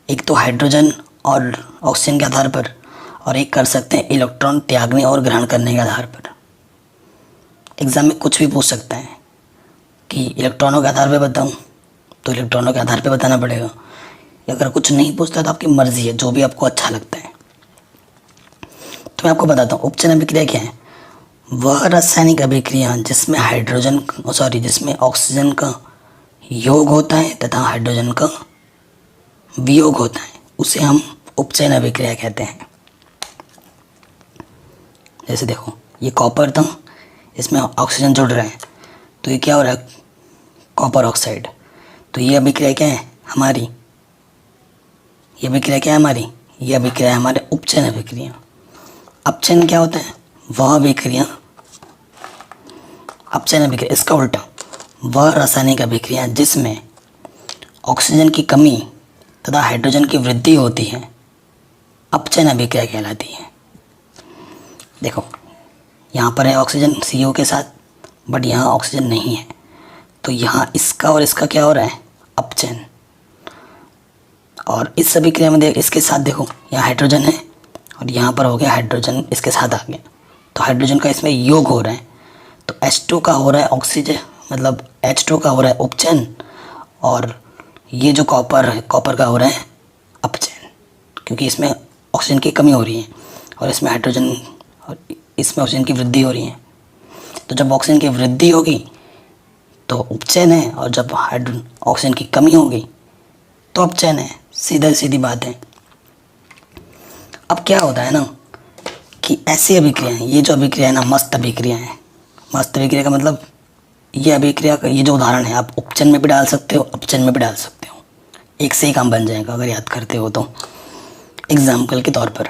एक तो हाइड्रोजन और ऑक्सीजन के आधार पर, और एक कर सकते हैं इलेक्ट्रॉन त्यागने और ग्रहण करने के आधार पर। एग्जाम में कुछ भी पूछ सकता है कि इलेक्ट्रॉनों के आधार पर बताऊं, तो इलेक्ट्रॉनों के आधार पर बताना पड़ेगा, या अगर कुछ नहीं पूछता तो आपकी मर्जी है, जो भी आपको अच्छा लगता है। तो मैं आपको बताता हूँ उपचयन अभिक्रिया क्या है। वह रासायनिक अभिक्रिया जिसमें जिसमें ऑक्सीजन का योग होता है तथा हाइड्रोजन का वियोग होता है, उसे हम उपचयन अभिक्रिया कहते हैं। जैसे देखो, ये कॉपर था, इसमें ऑक्सीजन जुड़ रहा है, तो ये क्या हो रहा है, कॉपर ऑक्साइड। तो ये अभिक्रिया क्या है हमारी, ये अभिक्रिया है हमारे उपचयन अभिक्रिया। अपचयन क्या होता है, वह अभिक्रिया, अपचयन अभिक्रिया इसका उल्टा, वह रासायनिक अभिक्रिया जिसमें ऑक्सीजन की कमी तथा हाइड्रोजन की वृद्धि होती है, अपचयन अभिक्रिया कहलाती है। देखो, यहाँ पर है ऑक्सीजन CO के साथ, बट यहाँ ऑक्सीजन नहीं है, तो यहाँ इसका और इसका क्या हो रहा है, अपचयन। और इस अभिक्रिया में इसके साथ देखो, यहाँ हाइड्रोजन है और यहाँ पर हो गया हाइड्रोजन इसके साथ आ गया, तो हाइड्रोजन का इसमें योग हो रहा है, तो H2 का हो रहा है ऑक्सीजन, मतलब H2 का हो रहा है उपचयन, और ये जो कॉपर है, कॉपर का हो रहा है अपचयन, क्योंकि इसमें ऑक्सीजन की कमी हो रही है और इसमें हाइड्रोजन और इसमें ऑक्सीजन की वृद्धि हो रही है। तो जब ऑक्सीजन की वृद्धि होगी तो उपचयन है, और जब ऑक्सीजन की कमी होगी तो अपचयन है, सीधी बात है। अब क्या होता है ना कि ऐसी अभिक्रियाएं, ये जो अभिक्रिया है ना, मस्त अभिक्रिया है। मस्त अभिक्रिया का मतलब, ये अभिक्रिया का ये जो उदाहरण है, आप उपचयन में भी डाल सकते हो, अपचयन में भी डाल सकते हो, एक से ही काम बन जाएगा अगर याद करते हो तो, एग्जाम्पल के तौर पर।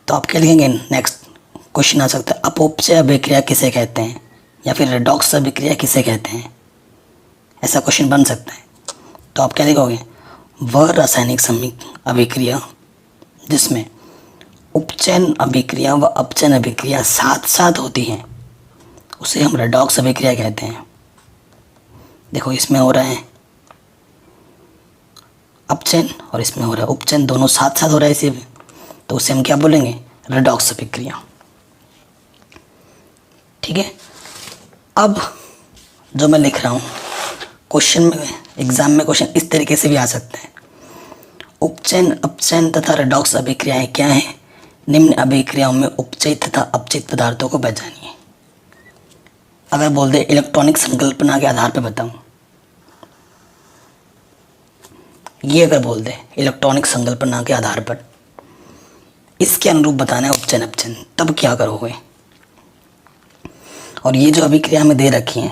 तो आप क्या लिखेंगे, नेक्स्ट क्वेश्चन आ सकता है, अपउपचय अभिक्रिया किसे कहते हैं, या फिर रेडॉक्स अभिक्रिया किसे कहते हैं, ऐसा क्वेश्चन बन सकता है। तो आप क्या लिखोगे, वह रासायनिक अभिक्रिया जिसमें उपचयन अभिक्रिया व अपचयन अभिक्रिया साथ साथ होती हैं, उसे हम रेडॉक्स अभिक्रिया कहते हैं। देखो इसमें हो रहा है अपचयन और इसमें हो रहा है उपचयन, दोनों साथ साथ हो रहा है इसी में, तो उसे हम क्या बोलेंगे? रेडॉक्स अभिक्रिया। ठीक है। अब जो मैं लिख रहा हूँ क्वेश्चन में, एग्जाम में क्वेश्चन इस तरीके से भी आ सकते हैं। उपचयन, अपचयन तथा रेडॉक्स अभिक्रियाएं क्या हैं? निम्न अभिक्रियाओं में उपचयित तथा अपचयित पदार्थों को पहचानिए। अगर बोल दे इलेक्ट्रॉनिक संकल्पना के आधार पर बताऊं, ये अगर बोल दे इलेक्ट्रॉनिक संकल्पना के आधार पर इसके अनुरूप बताना है उपचयन अपचयन, तब क्या करोगे? और ये जो अभिक्रिया में दे रखी है,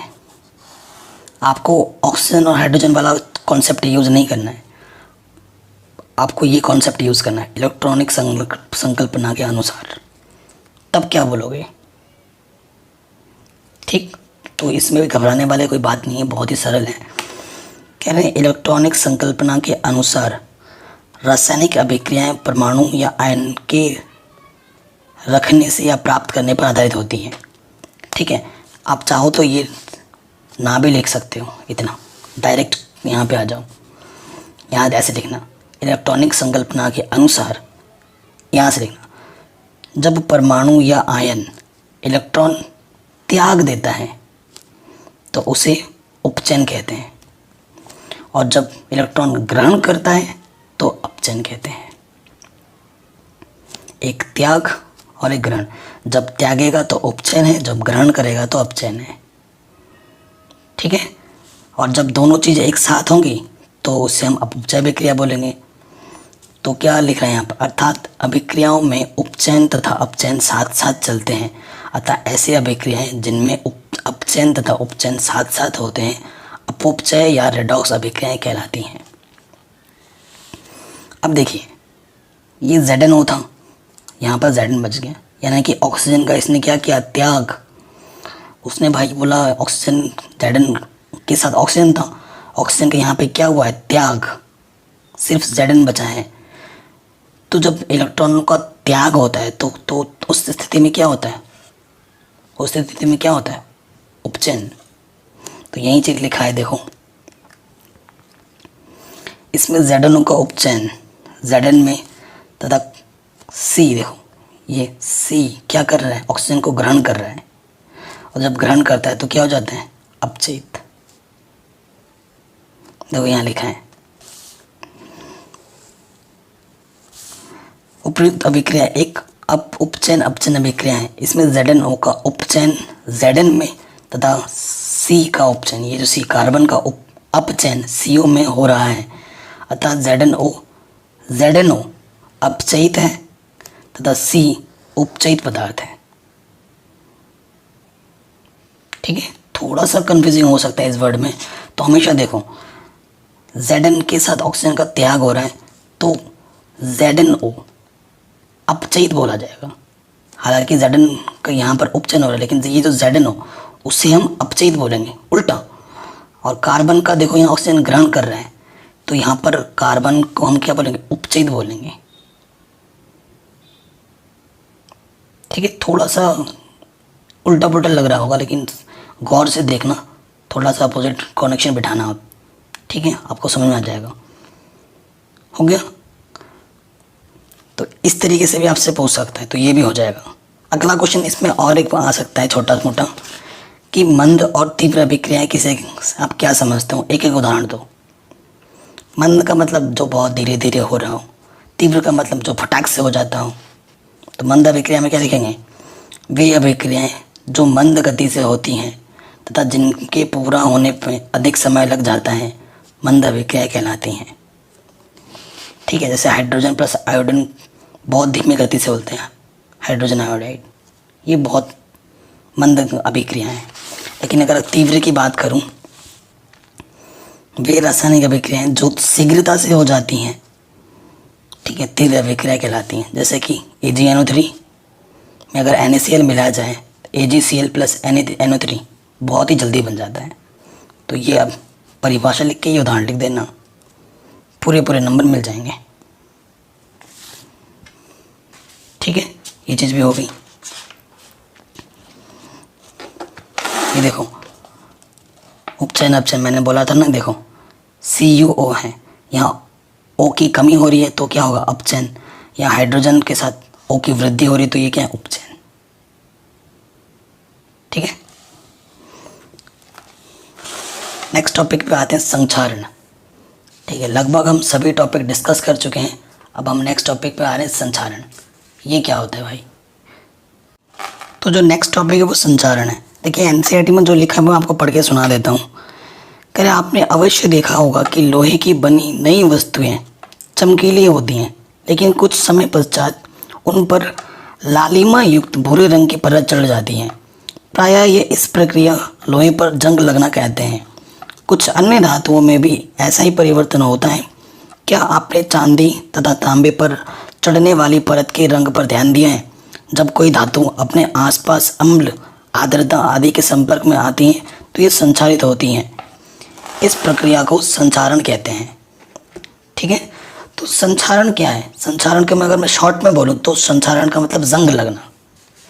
आपको ऑक्सीजन और हाइड्रोजन वाला कॉन्सेप्ट यूज़ नहीं करना है, आपको ये कॉन्सेप्ट यूज़ करना है इलेक्ट्रॉनिक संकल्पना के अनुसार, तब क्या बोलोगे? ठीक, तो इसमें भी घबराने वाले कोई बात नहीं है, बहुत ही सरल है। कह रहे हैं इलेक्ट्रॉनिक संकल्पना के अनुसार रासायनिक अभिक्रियाएं परमाणु या आयन के रखने से या प्राप्त करने पर आधारित होती हैं। ठीक है, आप चाहो तो ये ना भी लिख सकते हो, इतना डायरेक्ट यहाँ पे आ जाओ, यहाँ ऐसे लिखना इलेक्ट्रॉनिक संकल्पना के अनुसार, यहाँ से लिखना जब परमाणु या आयन इलेक्ट्रॉन त्याग देता है तो उसे उपचयन कहते हैं, और जब इलेक्ट्रॉन ग्रहण करता है तो अपचयन कहते हैं। एक त्याग और एक ग्रहण, जब त्यागेगा तो उपचयन है, जब ग्रहण करेगा तो अपचयन है। ठीक है, और जब दोनों चीज़ें एक साथ होंगी तो उसे हम अपचय अभिक्रिया बोलेंगे। तो क्या लिख रहे हैं यहाँ पर? अर्थात अभिक्रियाओं में उपचयन तथा अपचयन साथ साथ चलते हैं, अतः ऐसी अभिक्रियाएं जिनमें अपचयन तथा उपचयन साथ साथ होते हैं अपउपचय या रेडॉक्स अभिक्रियाएं कहलाती हैं। अब देखिए ये Zn था, यहाँ पर Zn बच गया, यानी कि ऑक्सीजन का इसने क्या किया? त्याग। उसने भाई बोला ऑक्सीजन, Zn के साथ ऑक्सीजन था, ऑक्सीजन का यहाँ पे क्या हुआ है? त्याग, सिर्फ Zn बचा है। तो जब इलेक्ट्रॉनों का त्याग होता है तो उस स्थिति में क्या होता है? उस स्थिति में क्या होता है? उपचयन। तो यही चीज़ लिखा है, देखो इसमें Zn का उपचयन Zn में तथा C, देखो ये C क्या कर रहा है? ऑक्सीजन को ग्रहण कर रहा है, और जब ग्रहण करता है तो क्या हो जाता है? अपचयित। देखो यहाँ लिखा है उपयुक्त अभिक्रिया एक उपचयन अपचयन अभिक्रिया है। इसमें Zn का उपचयन Zn में तथा C का उपचयन, ये जो C कार्बन का अपचयन CO में हो रहा है, अतः ZnO अपचयित है तथा C उपचयित पदार्थ है। ठीक है, थोड़ा सा कंफ्यूजिंग हो सकता है इस वर्ड में, तो हमेशा देखो Zn के साथ ऑक्सीजन का त्याग हो रहा है तो ZnO अपचयित बोला जाएगा। हालांकि Zn का यहाँ पर उपचयन हो रहा है, लेकिन ये जो ZnO उसे हम अपचयित बोलेंगे, उल्टा। और कार्बन का देखो यहाँ ऑक्सीजन ग्रहण कर रहा है, तो यहाँ पर कार्बन को हम क्या बोलेंगे? उपचयित बोलेंगे। ठीक है, थोड़ा सा उल्टा पुल्टा लग रहा होगा, लेकिन गौर से देखना, थोड़ा सा अपोजिट कनेक्शन बिठाना आप। ठीक है, आपको समझ में आ जाएगा। हो गया? तो इस तरीके से भी आपसे पूछ सकता है, तो ये भी हो जाएगा। अगला क्वेश्चन इसमें और एक आ सकता है छोटा मोटा, कि मंद और तीव्र अभिक्रियाएं किसे आप क्या समझते हो? एक एक उदाहरण दो। मंद का मतलब जो बहुत धीरे धीरे हो रहा हो, तीव्र का मतलब जो फटाक से हो जाता हो। तो मंद अभिक्रिया में क्या लिखेंगे? वे अभिक्रियाएं जो मंद गति से होती हैं तथा जिनके पूरा होने पर अधिक समय लग जाता है मंद अभिक्रियाएं कहलाती हैं। ठीक है, जैसे हाइड्रोजन प्लस आयोडीन बहुत धीमी गति से होते हैं, हाइड्रोजन आयोडाइड, ये बहुत मंद अभिक्रिया है। लेकिन अगर तीव्र की बात करूं, वे रासायनिक अभिक्रियाएं जो शीघ्रता से हो जाती हैं, ठीक है, तीव्र अभिक्रिया कहलाती हैं। जैसे कि AgNO3 में अगर NaCl मिलाया जाए AgCl प्लस NO3 बहुत ही जल्दी बन जाता है। तो ये अब परिभाषा लिख के ये उदाहरण लिख देना, पूरे पूरे नंबर मिल जाएंगे। ठीक है, ये चीज़ भी हो गई। ये देखो उपचयन अपचयन मैंने बोला था ना, देखो CuO है, यहाँ O की कमी हो रही है तो क्या होगा अपचयन, या हाइड्रोजन के साथ O की वृद्धि हो रही है तो ये क्या है उपचयन। ठीक है, नेक्स्ट टॉपिक पे आते हैं संक्षारण। ठीक है, लगभग हम सभी टॉपिक डिस्कस कर चुके हैं, अब हम नेक्स्ट टॉपिक पे आ रहे हैं संक्षारण। ये क्या होता है भाई? तो जो नेक्स्ट टॉपिक है वो संक्षारण है। देखिए एनसीईआरटी में जो लिखा है मैं आपको पढ़ के सुना देता हूँ। कह रहे आपने अवश्य देखा होगा कि लोहे की बनी नई वस्तुएं चमकीली होती हैं, लेकिन कुछ समय पश्चात उन पर लालिमा युक्त भूरे रंग की परत चढ़ जाती है। प्रायः ये इस प्रक्रिया लोहे पर जंग लगना कहते हैं। कुछ अन्य धातुओं में भी ऐसा ही परिवर्तन होता है। क्या आपने चांदी तथा तांबे पर चढ़ने वाली परत के रंग पर ध्यान दिया है? जब कोई धातु अपने आसपास अम्ल, आर्द्रता आदि के संपर्क में आती हैं तो ये संक्षारित होती हैं। इस प्रक्रिया को संक्षारण कहते हैं। ठीक है, तो संक्षारण क्या है? संक्षारण के मैं अगर मैं शॉर्ट में बोलूँ तो संक्षारण का मतलब जंग लगना,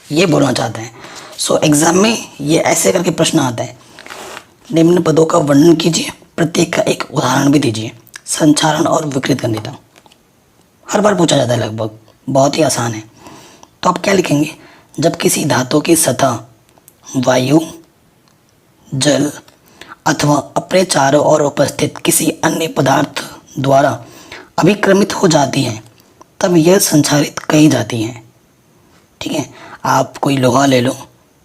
ये बोलना चाहते हैं। सो एग्जाम में ये ऐसे करके प्रश्न आता है, निम्न पदों का वर्णन कीजिए, प्रत्येक का एक उदाहरण भी दीजिए। संक्षारण और विकृत गंधिता हर बार पूछा जाता है लगभग, बहुत ही आसान है। तो आप क्या लिखेंगे? जब किसी धातु की सतह वायु, जल अथवा अपने चारों ओर उपस्थित किसी अन्य पदार्थ द्वारा अभिक्रमित हो जाती है तब यह संक्षारित कही जाती है। ठीक है, आप कोई लोहा ले लो,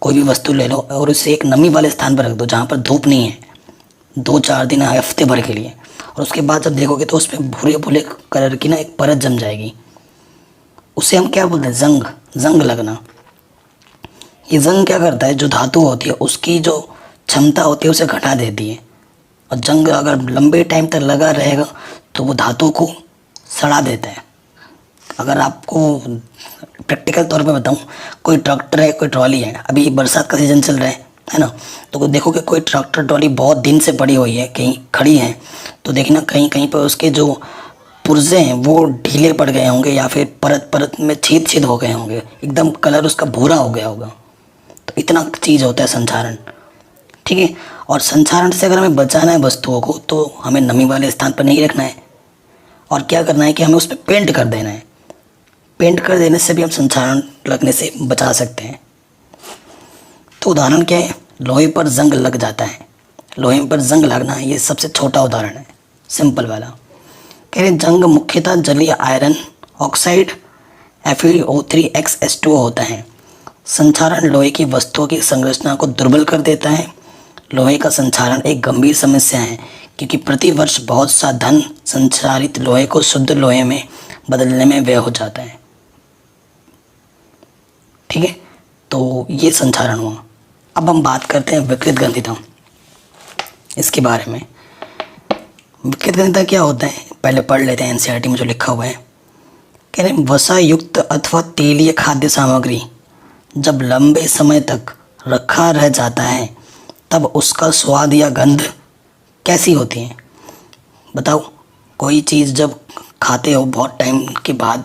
कोई भी वस्तु ले लो और उसे एक नमी वाले स्थान पर रख दो जहाँ पर धूप नहीं है, 2-4 दिन हफ्ते भर के लिए, और उसके बाद जब देखोगे तो उस पर भूरे भूरे कलर की ना एक परत जम जाएगी। उसे हम क्या बोलते हैं? जंग, जंग लगना। ये जंग क्या करता है? जो धातु होती है उसकी जो क्षमता होती है उसे घटा देती है, और जंग अगर लंबे टाइम तक लगा रहेगा तो वो धातु को सड़ा देता है। अगर आपको प्रैक्टिकल तौर पे बताऊं, कोई ट्रैक्टर है, कोई ट्रॉली है, अभी बरसात का सीज़न चल रहा है ना, तो देखोगे कोई ट्रैक्टर ट्रॉली बहुत दिन से पड़ी हुई है, कहीं खड़ी है, तो देखना कहीं कहीं पर उसके जो पुर्जे हैं वो ढीले पड़ गए होंगे या फिर परत परत में छेद छेद हो गए होंगे, एकदम कलर उसका भूरा हो गया होगा। तो इतना चीज़ होता है संक्षारण। ठीक है, और संक्षारण से अगर हमें बचाना है वस्तुओं को तो हमें नमी वाले स्थान पर नहीं रखना है, और क्या करना है कि हमें उस पर पेंट कर देना है। पेंट कर देने से भी हम संक्षारण लगने से बचा सकते हैं। तो उदाहरण क्या है? लोहे पर जंग लग जाता है। लोहे पर जंग लगना ये सबसे छोटा उदाहरण है, सिंपल वाला। कह रहे जंग मुख्यतः जलीय आयरन ऑक्साइड FeO3X H2O होता है। संक्षारण लोहे की वस्तुओं की संरचना को दुर्बल कर देता है। लोहे का संक्षारण एक गंभीर समस्या है क्योंकि प्रतिवर्ष बहुत सा धन संक्षारित लोहे को शुद्ध लोहे में बदलने में व्यय हो जाता है। ठीक है, तो ये संक्षारण हुआ। अब हम बात करते हैं विकृत गंधिता, इसके बारे में। विकृत गंधिता क्या होता है पहले पढ़ लेते हैं, एनसीईआरटी में जो लिखा हुआ है। कह रहे वसा युक्त अथवा तेलीय खाद्य सामग्री जब लंबे समय तक रखा रह जाता है तब उसका स्वाद या गंध कैसी होती है? बताओ, कोई चीज़ जब खाते हो बहुत टाइम के बाद,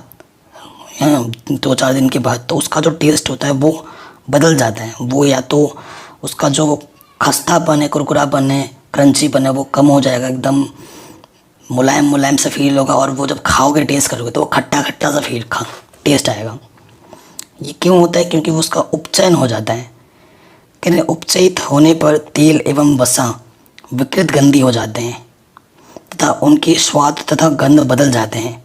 2-4 दिन के बाद, तो उसका जो टेस्ट होता है वो बदल जाता है। वो या तो उसका जो खस्तापन है, कुरकुरापन है, क्रंचीपन है वो कम हो जाएगा, एकदम मुलायम मुलायम सा फील होगा, और वो जब खाओगे टेस्ट करोगे तो वो खट्टा खट्टा सा टेस्ट आएगा। ये क्यों होता है? क्योंकि वो उसका उपचयन हो जाता है। कहते हैं उपचयित होने पर तेल एवं वसा विकृत गंधी हो जाते हैं तथा उनके स्वाद तथा गंध बदल जाते हैं।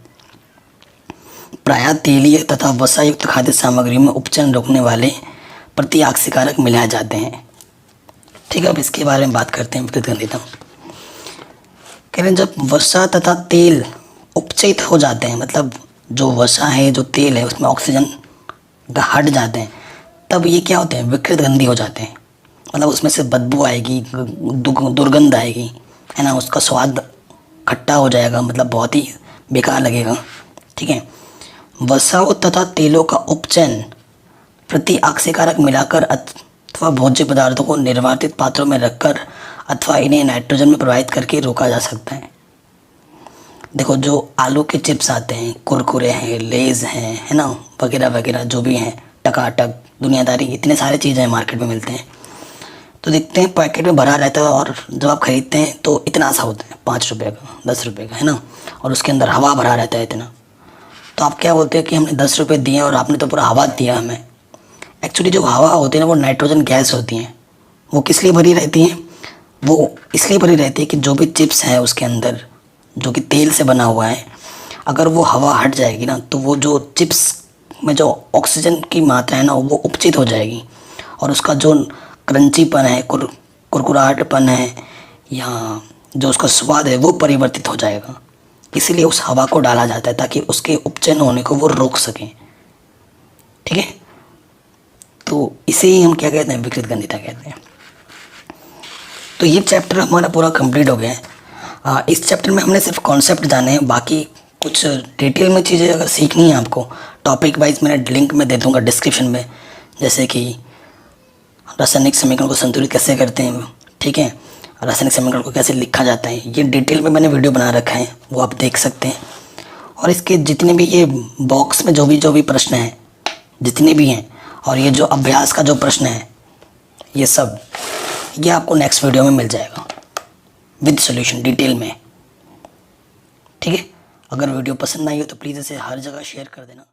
प्रायः तेलीय तथा वसायुक्त खाद्य सामग्री में उपचयन रोकने वाले प्रतिऑक्सीकारक मिलाए जाते हैं। ठीक है, अब इसके बारे में बात करते हैं विकृत गंधिता। कह रहे हैं जब वसा तथा तेल उपचयित हो जाते हैं, मतलब जो वसा है, जो तेल है, उसमें ऑक्सीजन हट जाते हैं, तब ये क्या होते हैं? विकृत गंधी हो जाते हैं। मतलब उसमें से बदबू आएगी, दुर्गंध आएगी, है ना, उसका स्वाद खट्टा हो जाएगा, मतलब बहुत ही बेकार लगेगा। ठीक है, वसाओं तथा तेलों का उपचयन प्रतिऑक्सीकारक मिलाकर अथवा भोज्य पदार्थों को निर्वातित पात्रों में रखकर अथवा इन्हें नाइट्रोजन में प्रवाहित करके रोका जा सकता है। देखो, जो आलू के चिप्स आते हैं, कुरकुरे हैं, लेज़ हैं, है ना, वगैरह वगैरह जो भी हैं, टकाटक, दुनियादारी, इतने सारे चीज़ें मार्केट में मिलते हैं। तो देखते हैं पैकेट में भरा रहता है और जब आप खरीदते हैं तो इतना सा होता है, 5 रुपये का, 10 रुपये का, है ना, और उसके अंदर हवा भरा रहता है इतना। तो आप क्या बोलते हैं कि हमने 10 रुपये दिए और आपने तो पूरा हवा दिया हमें। एक्चुअली जो हवा होती है ना वो नाइट्रोजन गैस होती हैं। वो किस लिए भरी रहती हैं? वो इसलिए भरी रहती है कि जो भी चिप्स हैं उसके अंदर जो कि तेल से बना हुआ है, अगर वो हवा हट जाएगी ना तो वो जो चिप्स में जो ऑक्सीजन की मात्रा है ना वो उपचित हो जाएगी और उसका जो क्रंचीपन है, कुरकुराहटपन है या जो उसका स्वाद है वो परिवर्तित हो जाएगा। इसीलिए उस हवा को डाला जाता है ताकि उसके उपचयन होने को वो रोक सकें। ठीक है, तो इसे ही हम क्या कहते हैं? विकृत गंधिता कहते हैं। तो ये चैप्टर हमारा पूरा कंप्लीट हो गया है। इस चैप्टर में हमने सिर्फ कॉन्सेप्ट जाने हैं, बाकी कुछ डिटेल में चीज़ें अगर सीखनी है आपको टॉपिक वाइज मैंने लिंक में दे दूँगा डिस्क्रिप्शन में, जैसे कि रासायनिक समीकरण को संतुलित कैसे करते हैं, ठीक है, रासायनिक समीकरण को कैसे लिखा जाता है, ये डिटेल में मैंने वीडियो बना रखा है, वो आप देख सकते हैं। और इसके जितने भी ये बॉक्स में जो भी प्रश्न हैं जितने भी हैं और ये जो अभ्यास का जो प्रश्न है ये सब, ये आपको नेक्स्ट वीडियो में मिल जाएगा विद सॉल्यूशन डिटेल में। ठीक है, अगर वीडियो पसंद आई हो तो प्लीज़ इसे हर जगह शेयर कर देना।